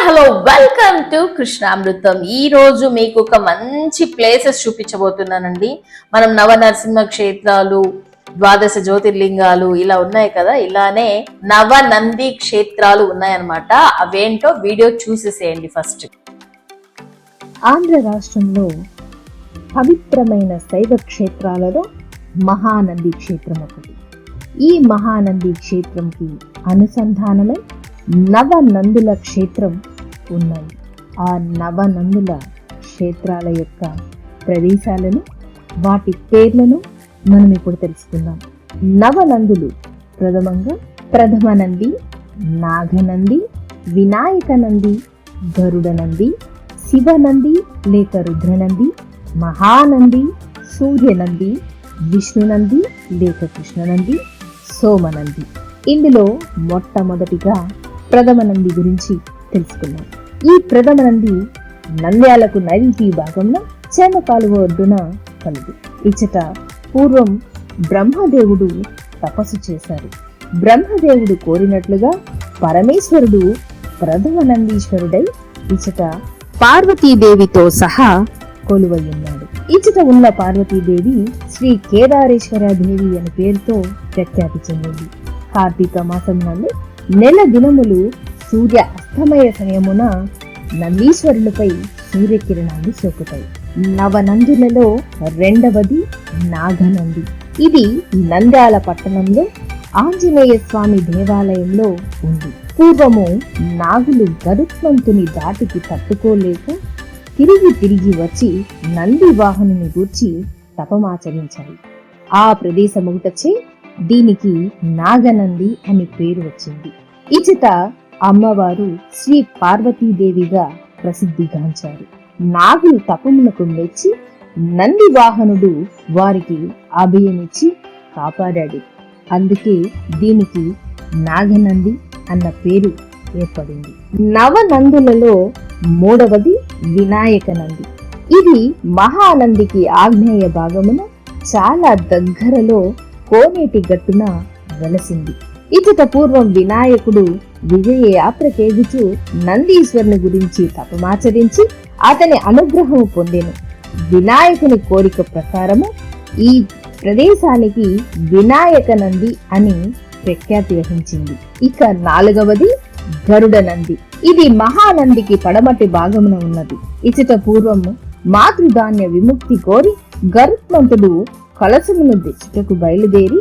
Hello welcome to కృష్ణామృతం. ఈ రోజు మీకు ఒక మంచి ప్లేసెస్ చూపించబోతున్నానండి. మనం నవనరసింహ క్షేత్రాలు, ద్వాదశ జ్యోతిర్లింగాలు ఇలా ఉన్నాయి కదా, ఇలానే నవనంది క్షేత్రాలు ఉన్నాయన్నమాట. అవేంటో వీడియో చూసేసేయండి. ఫస్ట్ ఆంధ్ర రాష్ట్రంలో పవిత్రమైన శైవ క్షేత్రాలలో మహానంది క్షేత్రం ఒకటి. ఈ మహానంది క్షేత్రంకి అనుసంధానమై నవనందుల క్షేత్రం ఉన్నాయి. ఆ నవనందుల క్షేత్రాల యొక్క ప్రదేశాలను, వాటి పేర్లను మనం ఇప్పుడు తెలుసుకుందాం. నవనందులు ప్రథమంగా ప్రథమనంది, నాగనంది, వినాయకనంది, గరుడనంది, శివనంది లేక రుద్రనంది, మహానంది, సూర్యనంది, విష్ణునంది లేక కృష్ణనంది, సోమనంది. ఇందులో మొట్టమొదటిగా ప్రథమనంది గురించి తెలుసుకున్నాం. ఈ ప్రథమనంది నంద్యాలకు నైరుతి భాగంలో చేమ కాలువ ఒడ్డున కలదు. ఇచ్చట పూర్వం బ్రహ్మదేవుడు తపస్సు చేశారు. బ్రహ్మదేవుడు కోరినట్లుగా పరమేశ్వరుడు ప్రథమనందీశ్వరుడై ఇచ్చట పార్వతీదేవితో సహా కొలువై ఉన్నాడు. ఇచ్చట ఉన్న పార్వతీదేవి శ్రీ కేదారేశ్వరదేవి అనే పేరుతో ప్రఖ్యాతి చెందింది. కార్తీక మాసం నందు నెల దినములు సూర్య అస్తమయ సమయమున నందీశ్వరులపై సూర్యకిరణాలు సోకుతాయి. నవనందులలో రెండవది నాగనంది. ఇది నంద్యాల పట్టణంలో ఆంజనేయ స్వామి దేవాలయంలో ఉంది. పూర్వము నాగులు గరుత్మంతుని దాటికి తట్టుకోలేక తిరిగి వచ్చి నంది వాహనుని గూర్చి తపమాచరించాయి. ఆ ప్రదేశముటచే దీనికి నాగనంది అని పేరు వచ్చింది. ఇచట అమ్మవారు శ్రీ పార్వతీదేవిగా ప్రసిద్ధిగాంచారు. నాగులు తపమునకు మెచ్చి నంది వాహనుడు వారికి అభయమిచ్చి కాపాడాడు. అందుకే దీనికి నాగనంది అన్న పేరు ఏర్పడింది. నవనందులలో మూడవది వినాయకనంది. ఇది మహానందికి ఆగ్నేయ భాగమున చాలా దగ్గరలో కోనేటి గట్టున వెలసింది. ఇచట పూర్వం వినాయకుడు విజయ యాత్ర కేగుచు నందీశ్వరుని గురించి తపమాచరించి అతని అనుగ్రహము పొందెను. వినాయకుని కోరిక ప్రకారము ఈ ప్రదేశానికి వినాయకనంది అని ప్రఖ్యాతి వహించింది. ఇక నాలుగవది గరుడనంది. ఇది మహానందికి పడమటి భాగమున ఉన్నది. ఇచట పూర్వము మాతృధాన్య విముక్తి కోరి గరుత్మంతుడు కలశమును తెచ్చుటకు బయలుదేరి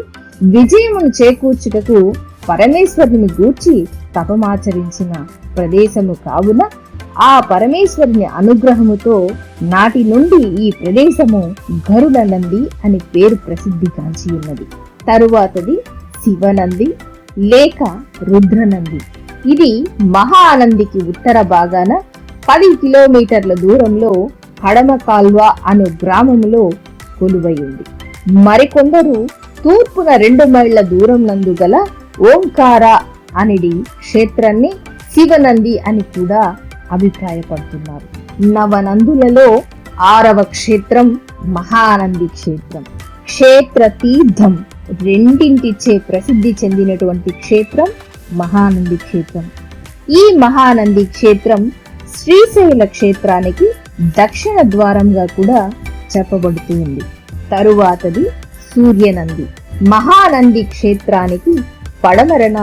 విజయమును చేకూర్చుటకు పరమేశ్వరుని గూర్చి తపమాచరించిన ప్రదేశము కావున ఆ పరమేశ్వరుని అనుగ్రహముతో నాటి నుండి ఈ ప్రదేశము గరుడనంది అని పేరు ప్రసిద్ధిగాంచి ఉన్నది. తరువాతది శివనంది లేక రుద్రనంది. ఇది మహానందికి ఉత్తర భాగాన 10 కిలోమీటర్ల దూరంలో కడమ కాల్వ అను గ్రామములో కొలువై ఉంది. మరికొందరు తూర్పున 2 మైళ్ళ దూరం నందు గల ఓంకార అనిడి క్షేత్రాన్ని శివనంది అని కూడా అభిప్రాయపడుతున్నారు. నవనందులలో 6వ క్షేత్రం మహానంది క్షేత్రం. క్షేత్ర తీర్థం రెండింటిచే ప్రసిద్ధి చెందినటువంటి క్షేత్రం మహానంది క్షేత్రం. ఈ మహానంది క్షేత్రం శ్రీశైల క్షేత్రానికి దక్షిణ ద్వారంగా కూడా చెప్పబడుతూ ఉంది. తరువాతది సూర్యనంది. మహానంది క్షేత్రానికి పడమరన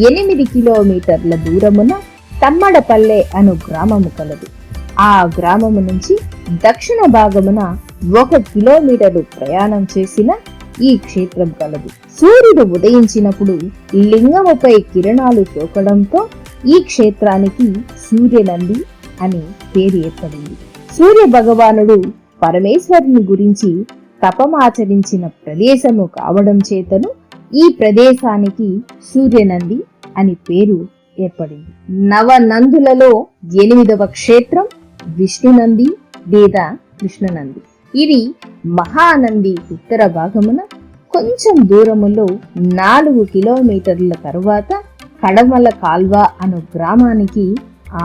8 కిలోమీటర్ల దూరమున తమ్మడపల్లె అను గ్రామము కలదు. ఆ గ్రామము నుంచి దక్షిణ భాగమున 1 కిలోమీటరు ప్రయాణం చేసిన ఈ క్షేత్రం కలదు. సూర్యుడు ఉదయించినప్పుడు లింగముపై కిరణాలు సోకడంతో ఈ క్షేత్రానికి సూర్యనంది అని పేరు ఏర్పడింది. సూర్య భగవానుడు పరమేశ్వరుని గురించి తపమాచరించిన ప్రదేశము కావడం చేతను ఈ ప్రదేశానికి సూర్యనంది అని పేరు ఏర్పడింది. నవనందులలో 8వ క్షేత్రం విష్ణునంది లేదా కృష్ణనంది. ఇది మహానంది ఉత్తర భాగమున కొంచెం దూరములో 4 కిలోమీటర్ల తరువాత కడమల కాల్వ అను గ్రామానికి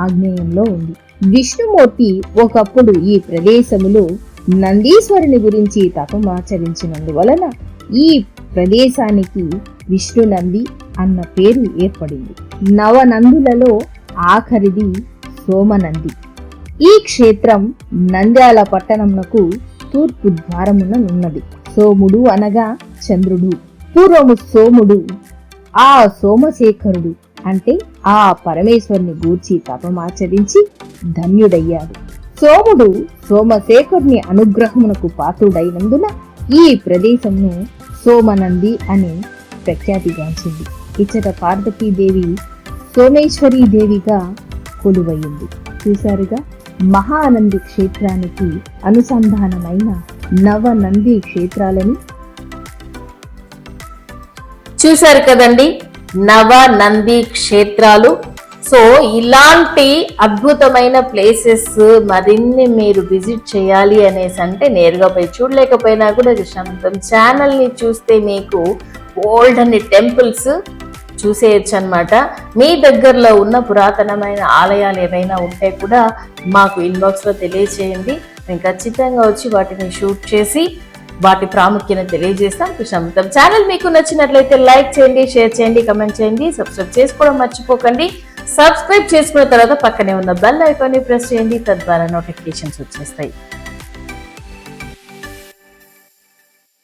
ఆగ్నేయంలో ఉంది. విష్ణుమూర్తి ఒకప్పుడు ఈ ప్రదేశములో నందీశ్వరుని గురించి తపమాచరించినందువలన ఈ ప్రదేశానికి విష్ణునంది అన్న పేరు ఏర్పడింది. నవనందులలో ఆఖరిది సోమనంది. ఈ క్షేత్రం నంద్యాల పట్టణమునకు తూర్పు ద్వారమున ఉన్నది. సోముడు అనగా చంద్రుడు. పూర్వము సోముడు ఆ సోమశేఖరుడు అంటే ఆ పరమేశ్వరుని గూర్చి తపమాచరించి ధన్యుడయ్యాడు. సోముడు సోమశేఖరుని అనుగ్రహమునకు పాత్రుడైనందున ఈ ప్రదేశంను సోమనంది అని ప్రఖ్యాతిగాంచింది. ఇచ్చట పార్వతీదేవి సోమేశ్వరీ దేవిగా కొలువయింది. చూశారుగా, మహానంది క్షేత్రానికి అనుసంధానమైన నవనంది క్షేత్రాలని. చూశారు కదండి, నవ నంది క్షేత్రాలు. సో ఇలాంటి అద్భుతమైన ప్లేసెస్ మరిన్ని మీరు విజిట్ చేయాలి అనేసి అంటే నేరుగా పోయి చూడలేకపోయినా కూడా కృష్ణామృతం ఛానల్ ని చూస్తే మీకు ఓల్డ్ అన్ని టెంపుల్స్ చూసేయచ్చు అనమాట. మీ దగ్గరలో ఉన్న పురాతనమైన ఆలయాలు ఏవైనా ఉంటే కూడా మాకు ఇన్బాక్స్ లో తెలియచేయండి. మేము ఖచ్చితంగా వచ్చి వాటిని షూట్ చేసి వాటి ప్రాముఖ్యత తెలియజేస్తాం. కృష్ణామృతం ఛానల్ మీకు నచ్చినట్లయితే లైక్ చేయండి, షేర్ చేయండి, కమెంట్ చేయండి, సబ్స్క్రైబ్ చేసుకోవడం మర్చిపోకండి. సబ్స్క్రైబ్ చేసుకున్న తర్వాత పక్కనే ఉన్న బెల్ ఐకాన్ని ప్రెస్ చేయండి, తద్వారా నోటిఫికేషన్స్ వచ్చేస్తాయి.